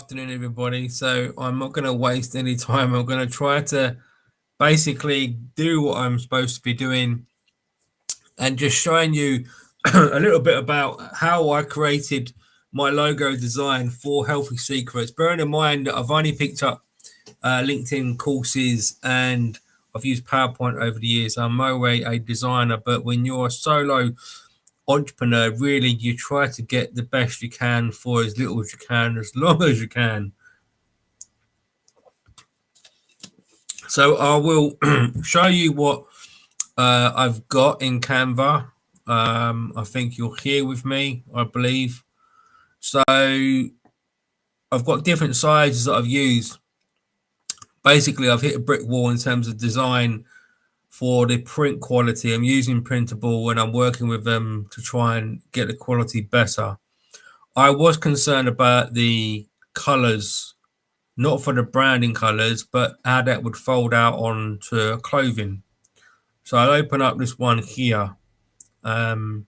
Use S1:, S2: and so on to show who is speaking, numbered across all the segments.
S1: afternoon, everybody. So I'm not going to waste any time. I'm going to try to basically do what I'm supposed to be doing and just showing you a little bit about how I created my logo design for Healthy Secrets. Bearing in mind that I've only picked up LinkedIn courses and I've used PowerPoint over the years. I'm no way a designer, but when you're a solo entrepreneur, really you try to get the best you can for as little as you can, as long as you can. So I will show you what I've got in Canva. I think you're here with me, I believe. So I've got different sizes that I've used. Basically, I've hit a brick wall in terms of design for the print quality. I'm using printable and I'm working with them to try and get the quality better. I was concerned about the colors, not for the branding colors, but how that would fold out onto clothing. So I'll open up this one here. And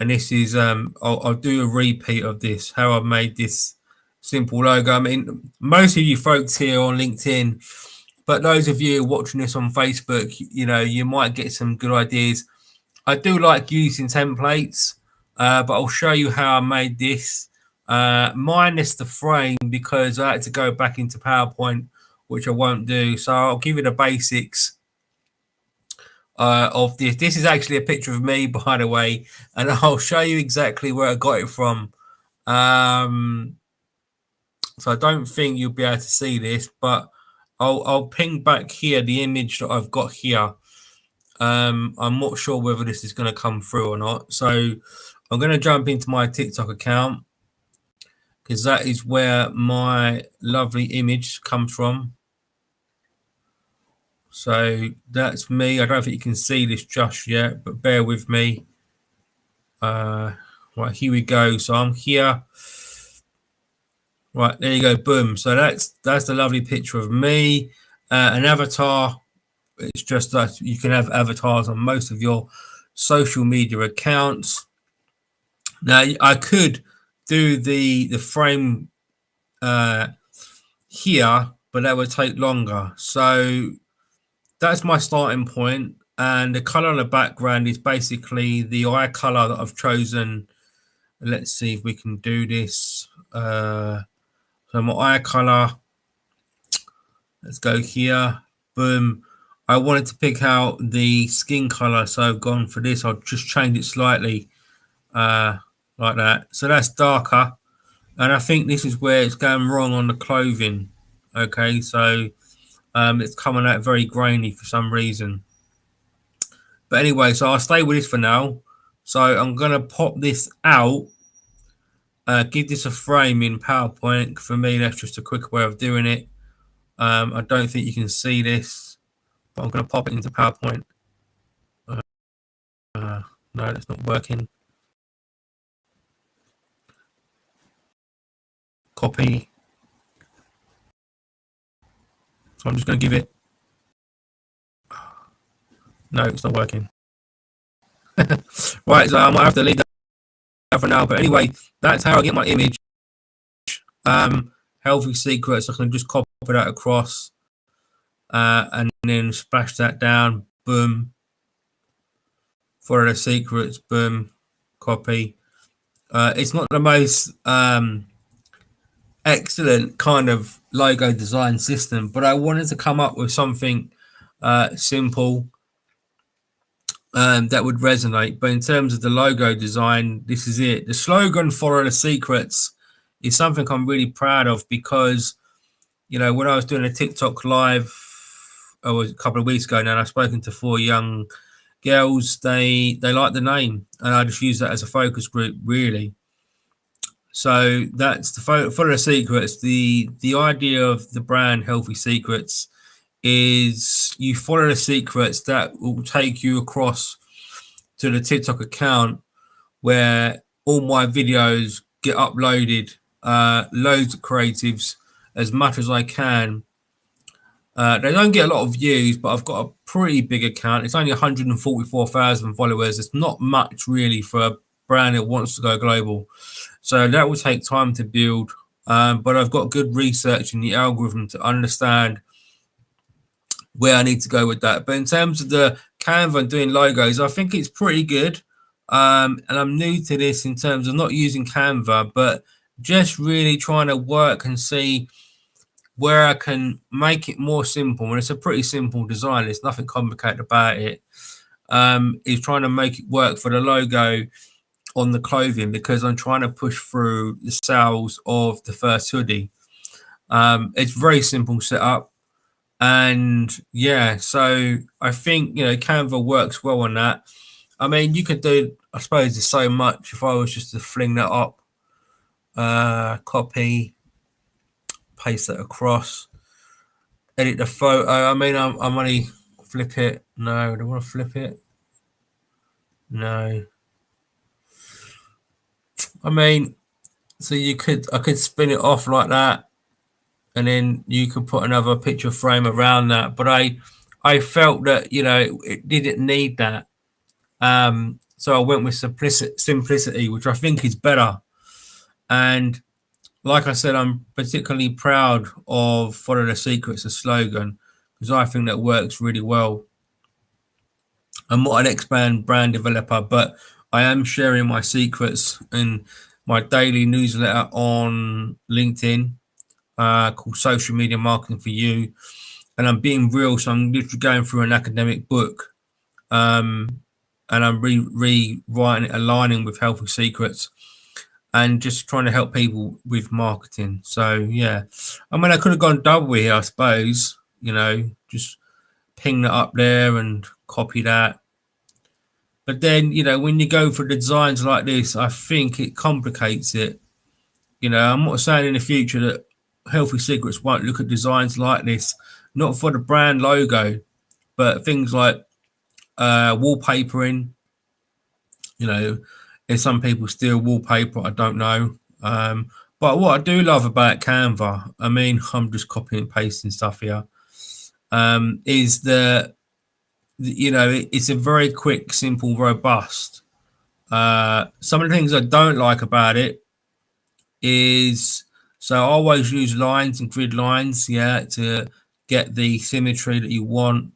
S1: this is, I'll do a repeat of this, how I made this simple logo. I mean, most of you folks here on LinkedIn, but those of you watching this on Facebook, you know, you might get some good ideas. I do like using templates, but I'll show you how I made this, minus the frame, because I had to go back into PowerPoint, which I won't do. So I'll give you the basics of this. This is actually a picture of me, by the way, and I'll show you exactly where I got it from. So I don't think you'll be able to see this, but I'll ping back here the image that I've got here. I'm not sure whether this is going to come through or not. So I'm going to jump into my TikTok account because that is where my lovely image comes from. So that's me. I don't think you can see this just yet, but bear with me. Right, here we go. So I'm here. Right, there you go. Boom. So that's the lovely picture of me. An avatar. It's just that you can have avatars on most of your social media accounts. Now I could do the frame here, but that would take longer. So that's my starting point, and the color on the background is basically the eye color that I've chosen. Let's see if we can do this. So my eye color, let's go here. Boom. I wanted to pick out the skin color, so I've gone for this. I'll just change it slightly like that. So that's darker, and I think this is where it's going wrong on the clothing. Okay, so it's coming out very grainy for some reason. But anyway, so I'll stay with this for now. So I'm going to pop this out, give this a frame in PowerPoint. For me, that's just a quick way of doing it. I don't think you can see this, but I'm going to pop it into PowerPoint. No, that's not working. Copy. So I'm just going to give it. No, it's not working. Right, so I might have to leave that for now. But anyway, that's how I get my image. Healthy Secrets. I can just copy that across and then splash that down. Boom. For the secrets. Boom. Copy. It's not the most excellent kind of logo design system, but I wanted to come up with something simple that would resonate. But in terms of the logo design, this is it. The slogan "Follow the Secrets" is something I'm really proud of, because you know, when I was doing a TikTok live a couple of weeks ago now, and I've spoken to 4 young girls, they like the name, and I just use that as a focus group, really. So that's the Follow the Secrets. The idea of the brand Healthy Secrets is you follow the secrets that will take you across to the TikTok account where all my videos get uploaded, loads of creatives, as much as I can. They don't get a lot of views, but I've got a pretty big account. It's only 144,000 followers. It's not much really for a brand that wants to go global. So that will take time to build. but I've got good research in the algorithm to understand where I need to go with that. But in terms of the Canva and doing logos, I think it's pretty good. And I'm new to this in terms of not using Canva, but just really trying to work and see where I can make it more simple. And it's a pretty simple design. There's nothing complicated about it. Is trying to make it work for the logo on the clothing, because I'm trying to push through the sales of the first hoodie. It's very simple setup. And yeah, so I think, Canva works well on that. I mean, you could do, I suppose, there's so much. If I was just to fling that up, copy, paste that across, edit the photo. I mean, I'm only flip it. No, I don't want to flip it. No. I mean, so I could spin it off like that, and then you could put another picture frame around that. But I felt that, it didn't need that. So I went with simplicity, which I think is better. And like I said, I'm particularly proud of Follow the Secrets, a slogan, because I think that works really well. I'm not an expand brand developer, but I am sharing my secrets in my daily newsletter on LinkedIn, called Social Media Marketing for You. And I'm being real, so I'm literally going through an academic book, and I'm rewriting it, aligning with Healthy Secrets, and just trying to help people with marketing. So yeah, I mean, I could have gone double here, I suppose. Just ping that up there and copy that. But then, when you go for designs like this, I think it complicates it. I'm not saying in the future that Healthy Secrets won't look at designs like this, not for the brand logo, but things like wallpapering. If some people steal wallpaper, I don't know. But what I do love about Canva, I mean, I'm just copying and pasting stuff here, is it's a very quick, simple, robust. Some of the things I don't like about it is, so I always use lines and grid lines, to get the symmetry that you want.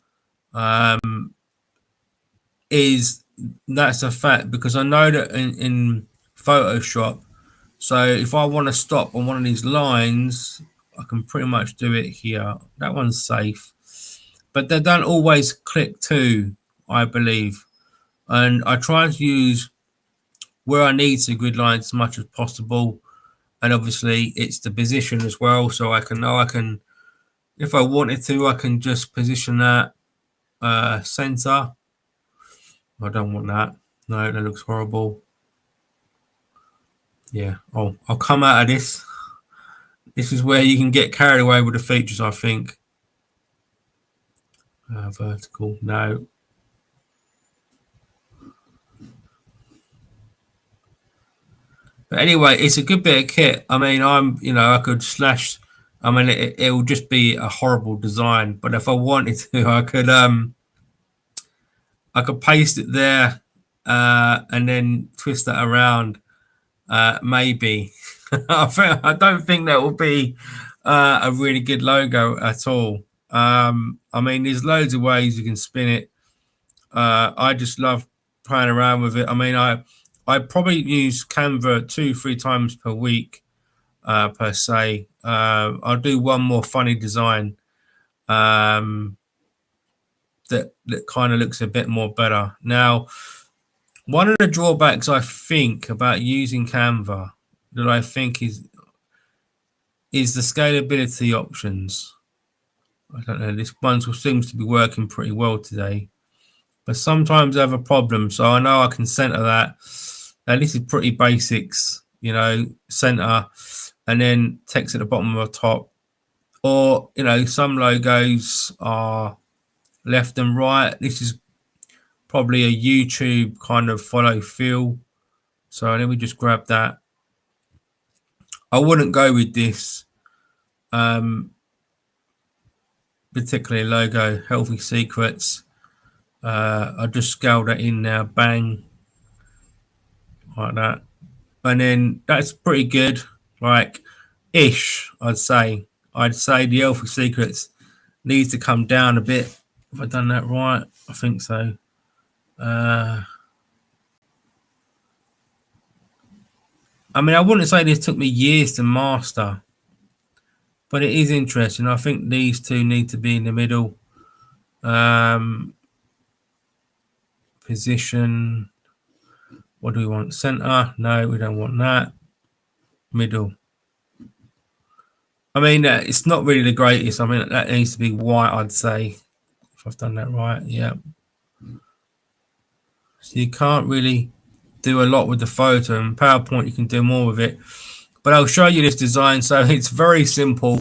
S1: Is That's a fact, because I know that in Photoshop, so if I want to stop on one of these lines, I can pretty much do it here. That one's safe, but they don't always click to, I believe. And I try to use where I need to grid lines as much as possible. And obviously it's the position as well. So I can, if I wanted to, I can just position that center. I don't want that. No, that looks horrible. Yeah. Oh, I'll come out of this. This is where you can get carried away with the features, I think. Vertical, no. But anyway, it's a good bit of kit. I mean, I could slash. I mean, it will just be a horrible design. But if I wanted to, I could paste it there, and then twist that around. Maybe. I don't think that will be a really good logo at all. I mean, there's loads of ways you can spin it. I just love playing around with it. I mean, I probably use Canva 2-3 times per week, per se. I'll do one more funny design, that kind of looks a bit more better. Now, one of the drawbacks I think about using Canva, that I think is the scalability options. I don't know, this one seems to be working pretty well today, but sometimes I have a problem. So I know I can center that. Now this is pretty basics, center, and then text at the bottom or top. Or, some logos are left and right. This is probably a YouTube kind of follow feel. So let me just grab that. I wouldn't go with this particularly logo, Healthy Secrets. I just scale that in now, bang, like that. And then that's pretty good. Like, ish. I'd say the Healthy Secrets needs to come down a bit. Have I done that right? I think so. I mean, I wouldn't say this took me years to master, but it is interesting. I think these two need to be in the middle. Position. What do we want? Center? No, we don't want that. Middle. I mean, it's not really the greatest. I mean, that needs to be white, I'd say. If I've done that right, yeah. So you can't really do a lot with the photo. And PowerPoint, you can do more with it. But I'll show you this design. So it's very simple.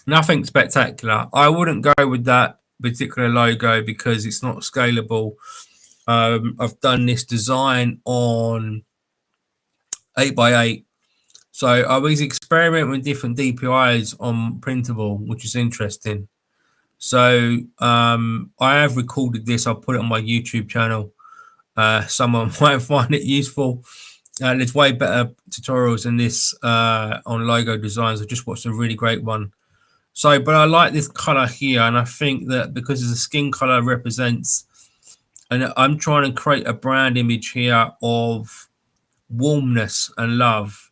S1: Nothing spectacular. I wouldn't go with that particular logo because it's not scalable. I've done this design on 8x8. So I was experimenting with different DPIs on printable, which is interesting. So I have recorded this. I'll put it on my YouTube channel. Someone might find it useful. There's way better tutorials than this on logo designs. I just watched a really great one. So, but I like this color here, and I think that because the skin color represents, and I'm trying to create a brand image here of warmness and love,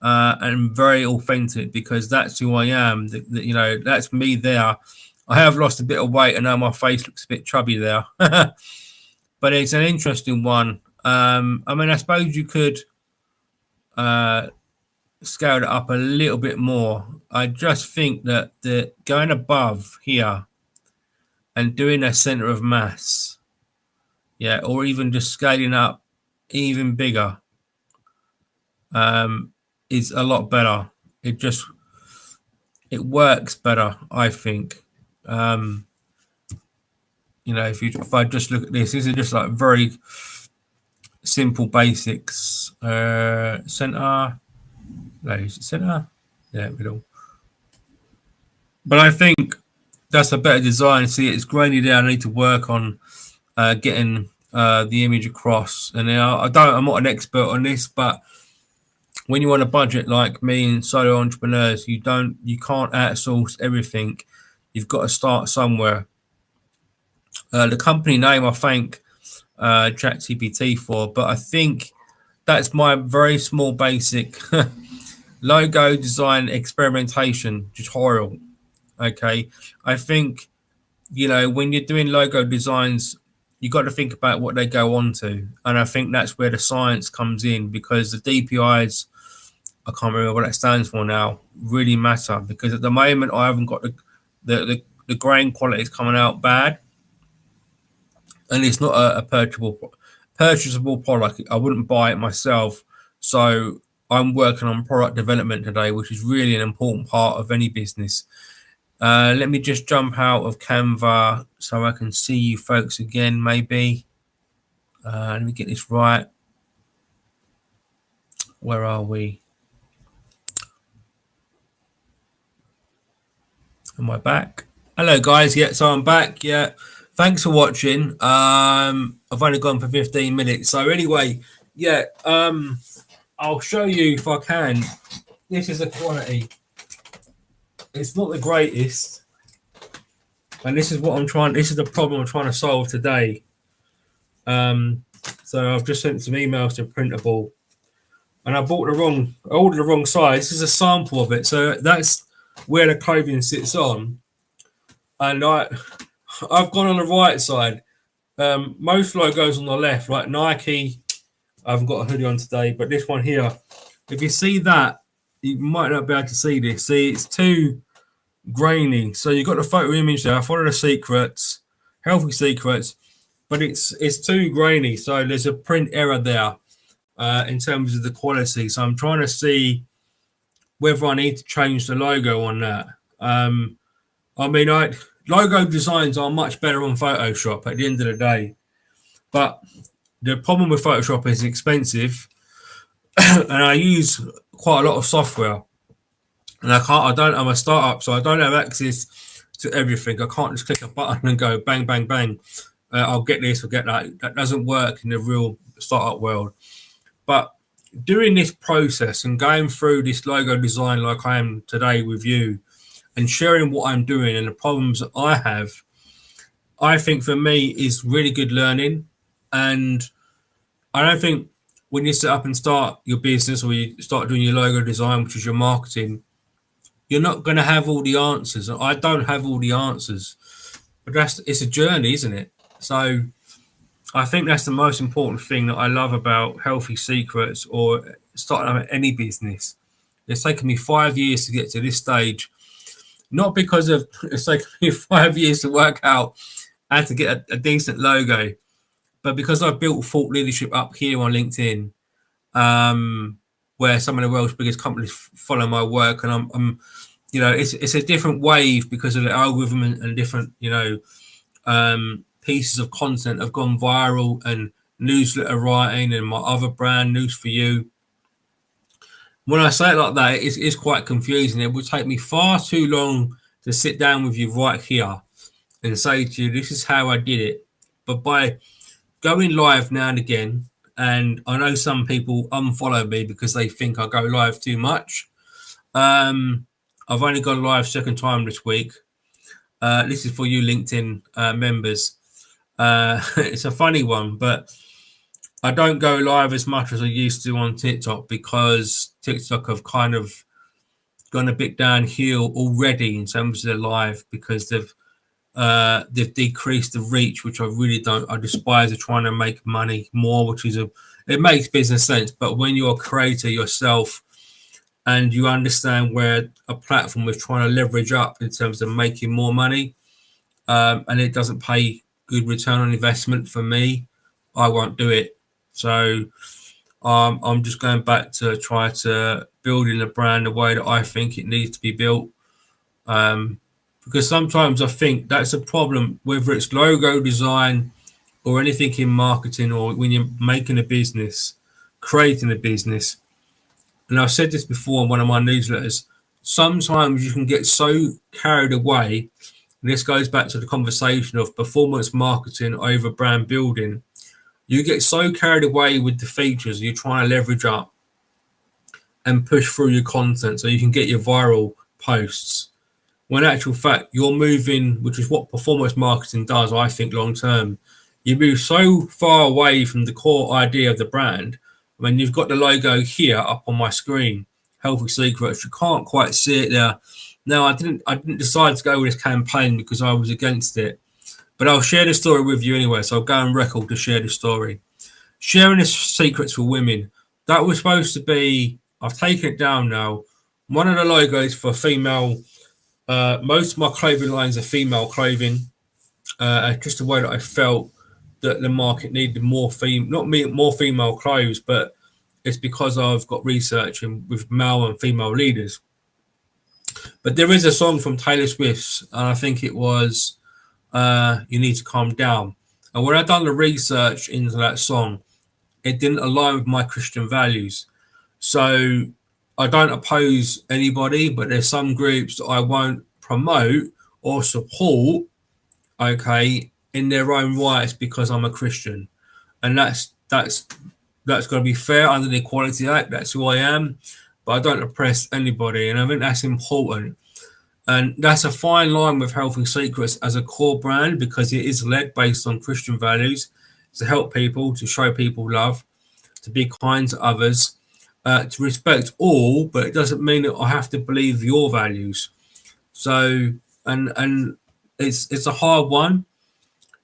S1: and very authentic because that's who I am. You know, that's me there. I have lost a bit of weight, and now my face looks a bit chubby there. But it's an interesting one. I mean, I suppose you could scale it up a little bit more. I just think that the going above here and doing a center of mass, yeah, or even just scaling up even bigger, is a lot better. It works better, I think. You know, if I just look at this is just like very simple basics. Center, no, center, yeah, middle. But I think that's a better design. See, it's grainy there. I need to work on getting the image across. And I'm not an expert on this, but when you want a budget like me and solo entrepreneurs, you can't outsource everything. You've got to start somewhere. The company name I thank ChatGPT for, but I think that's my very small basic logo design experimentation tutorial. Okay, I think, you know, when you're doing logo designs, you got to think about what they go on to, and I think that's where the science comes in, because the DPIs, I can't remember what that stands for now, really matter, because at the moment I haven't got the grain quality is coming out bad, and it's not a purchasable product. I wouldn't buy it myself. So I'm working on product development today, which is really an important part of any business. Let me just jump out of Canva so I can see you folks again, maybe. Let me get this right. Where are we? Am I back? Hello, guys. Yeah, so I'm back. Yeah, thanks for watching. I've only gone for 15 minutes. So anyway, yeah, I'll show you if I can. This is the quality. It's not the greatest. And this is the problem I'm trying to solve today. So I've just sent some emails to Printable, and I ordered the wrong size. This is a sample of it. So that's where the clothing sits on. And I've gone on the right side. Most logos on the left, like Nike. I haven't got a hoodie on today, but this one here, if you see that, you might not be able to see this. See, it's too grainy. So you've got the photo image there. Follow the secrets, Healthy Secrets, but it's too grainy. So there's a print error there in terms of the quality. So I'm trying to see whether I need to change the logo on that. I mean, logo designs are much better on Photoshop at the end of the day, but the problem with Photoshop is it's expensive, and I use quite a lot of software, and I'm a startup, so I don't have access to everything. I can't just click a button and go bang, bang, bang. I'll get this or get that. That doesn't work in the real startup world. But doing this process and going through this logo design like I am today with you and sharing what I'm doing and the problems that I have, I think for me is really good learning. And I don't think when you set up and start your business or you start doing your logo design, which is your marketing, you're not going to have all the answers. I don't have all the answers, but it's a journey, isn't it? So I think that's the most important thing that I love about Healthy Secrets or starting up any business. It's taken me 5 years to get to this stage, not because of it's taken me 5 years to work out how to get a decent logo, but because I've built thought leadership up here on LinkedIn, where some of the world's biggest companies follow my work, and I'm it's a different wave because of the algorithm and different pieces of content have gone viral, and newsletter writing and my other brand, News for You. When I say it like that, it's quite confusing. It would take me far too long to sit down with you right here and say to you, this is how I did it. But by going live now and again, and I know some people unfollow me because they think I go live too much. I've only gone live second time this week. This is for you LinkedIn members. It's a funny one, but I don't go live as much as I used to on TikTok because TikTok have kind of gone a bit downhill already in terms of their live because they've decreased the reach, which I really don't. I despise. They're trying to make money more, which is it makes business sense. But when you're a creator yourself and you understand where a platform is trying to leverage up in terms of making more money, and it doesn't pay good return on investment for me, I won't do it. So I'm just going back to try to building a brand the way that I think it needs to be built. Because sometimes I think that's a problem, whether it's logo design or anything in marketing or when you're making a business, creating a business. And I've said this before in one of my newsletters, sometimes you can get so carried away. And this goes back to the conversation of performance marketing over brand building. You get so carried away with the features you're trying to leverage up and push through your content so you can get your viral posts. When in actual fact, you're moving, which is what performance marketing does, I think, long term. You move so far away from the core idea of the brand. I mean, you've got the logo here up on my screen, Healthy Secrets. You can't quite see it there. No, I didn't decide to go with this campaign because I was against it. But I'll share the story with you anyway, so I'll go on record to share the story. Sharing the secrets for women. That was supposed to be, I've taken it down now, one of the logos for female. Most of my clothing lines are female clothing. Just the way that I felt that the market needed more more female clothes, but it's because I've got research with male and female leaders. But there is a song from Taylor Swift's, and I think it was You Need to Calm Down. And when I done the research into that song, it didn't align with my Christian values. So I don't oppose anybody, but there's some groups that I won't promote or support, okay, in their own rights because I'm a Christian. And that's got to be fair under the Equality Act. That's who I am, but I don't oppress anybody. And I think that's important. And that's a fine line with Healthy Secrets as a core brand because it is led based on Christian values to help people, to show people love, to be kind to others, to respect all, but it doesn't mean that I have to believe your values. So, and it's a hard one,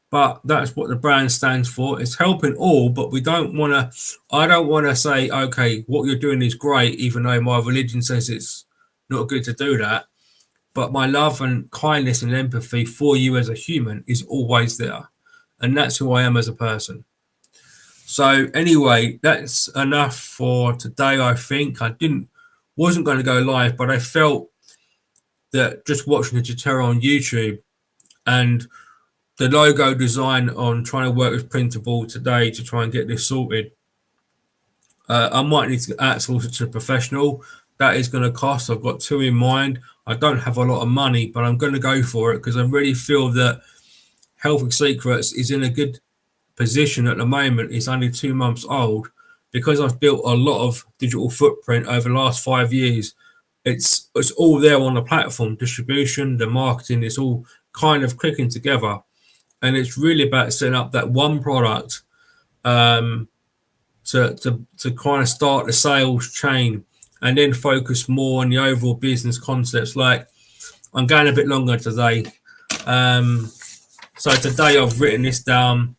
S1: but that's what the brand stands for. It's helping all, but I don't want to say, okay, what you're doing is great, even though my religion says it's not good to do that. But my love and kindness and empathy for you as a human is always there. And that's who I am as a person. So anyway, that's enough for today, I think. Wasn't going to go live, but I felt that just watching the tutorial on YouTube and the logo design on trying to work with Printable today to try and get this sorted, I might need to outsource it to a professional. That is going to cost. I've got two in mind. I don't have a lot of money, but I'm going to go for it because I really feel that Healthy Secrets is in a good position at the moment. It's only 2 months old. because I've built a lot of digital footprint over the last 5 years, it's all there on the platform. Distribution, the marketing, it's all kind of clicking together, and it's really about setting up that one product to kind of start the sales chain, and then focus more on the overall business concepts. Like, I'm going a bit longer today. So today I've written this down.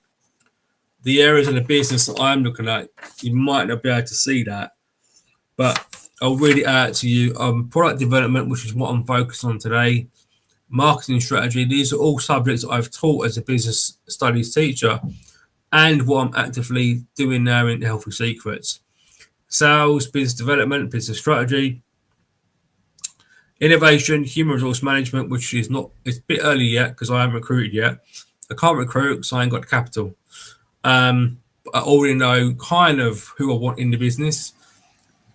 S1: The areas of the business that I'm looking at, you might not be able to see that, but I'll read it out to you. Product development, which is what I'm focused on today. Marketing strategy. These are all subjects I've taught as a business studies teacher, and what I'm actively doing now in Healthy Secrets. Sales, business development, business strategy. Innovation, human resource management, which is not, it's a bit early yet because I haven't recruited yet. I can't recruit because I ain't got the capital. I already know kind of who I want in the business,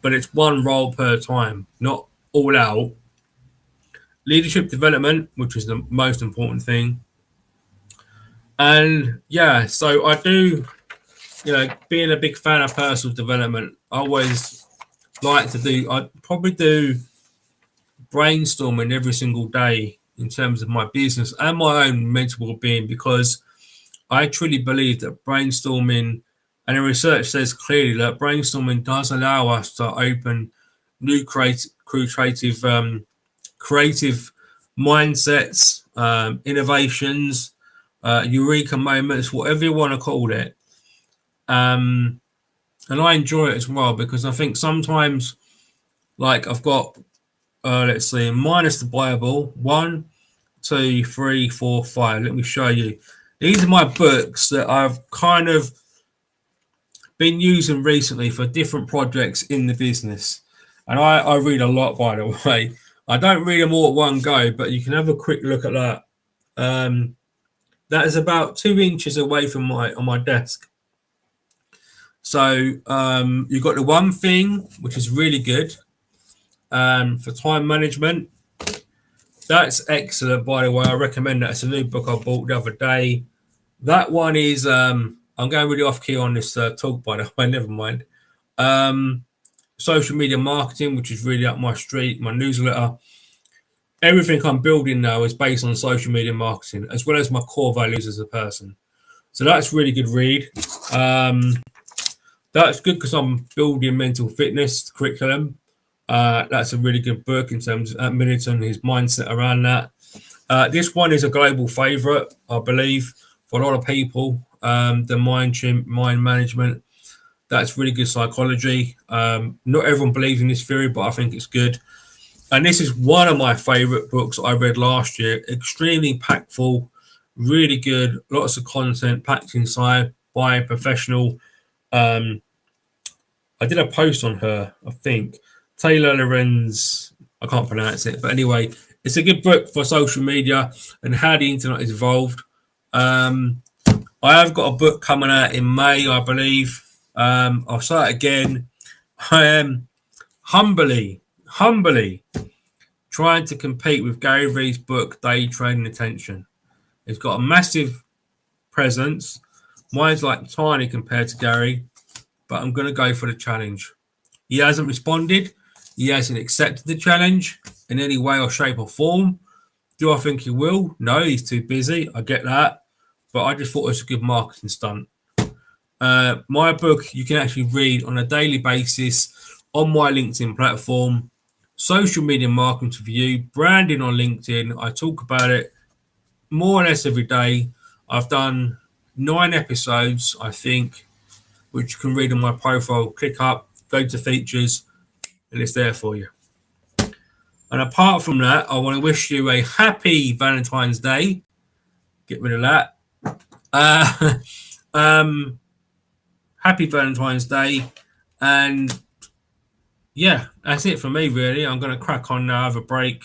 S1: but it's one role per time, not all out. Leadership development, which is the most important thing. And yeah, so I do, being a big fan of personal development, I always like to do, I probably do brainstorming every single day in terms of my business and my own mental well-being, because I truly believe that brainstorming, and the research says clearly that brainstorming does allow us to open new creative mindsets, innovations, eureka moments, whatever you want to call it. And I enjoy it as well, because I think sometimes, like, I've got, let's see, minus the Bible, 1, 2, 3, 4, 5. Let me show you. These are my books that I've kind of been using recently for different projects in the business. And I read a lot, by the way. I don't read them all at one go, but you can have a quick look at that. That is about 2 inches away from on my desk. So you've got the One Thing, which is really good for time management. That's excellent, by the way. I recommend that. It's a new book I bought the other day. That one is, I'm going really off key on this talk, by the way, never mind. Social media marketing, which is really up my street, my newsletter. Everything I'm building now is based on social media marketing, as well as my core values as a person. So that's really good read. That's good because I'm building mental fitness curriculum. That's a really good book in terms of Middleton, his mindset around that. This one is a global favorite, I believe, for a lot of people. The mind management. That's really good psychology. Not everyone believes in this theory, but I think it's good. And this is one of my favorite books I read last year. Extremely impactful, really good, lots of content packed inside by a professional. I did a post on her, I think. Taylor Lorenz, I can't pronounce it, but anyway, it's a good book for social media and how the internet is evolved. I have got a book coming out in May, I believe. I'll say it again. I am humbly trying to compete with Gary Vee's book, Day Trading Attention. It's got a massive presence. Mine's like tiny compared to Gary, but I'm going to go for the challenge. He hasn't responded. He hasn't accepted the challenge in any way or shape or form. Do I think he will? No, he's too busy. I get that. But I just thought it was a good marketing stunt. My book, you can actually read on a daily basis on my LinkedIn platform. Social media marketing to view, branding on LinkedIn. I talk about it more or less every day. I've done 9 episodes, I think, which you can read on my profile. Click up, go to features, and it's there for you. And apart from that, I want to wish you a happy Valentine's Day. Get rid of that. Happy Valentine's Day. And yeah, that's it for me, really. I'm going to crack on now, have a break,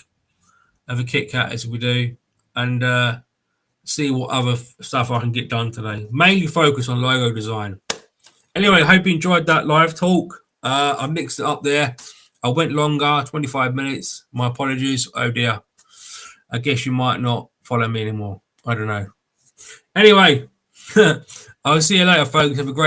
S1: have a Kit Kat as we do, and see what other stuff I can get done today. Mainly focus on logo design. Anyway, I hope you enjoyed that live talk. I mixed it up there. I went longer, 25 minutes. My apologies. Oh, dear. I guess you might not follow me anymore. I don't know. Anyway, I'll see you later, folks. Have a great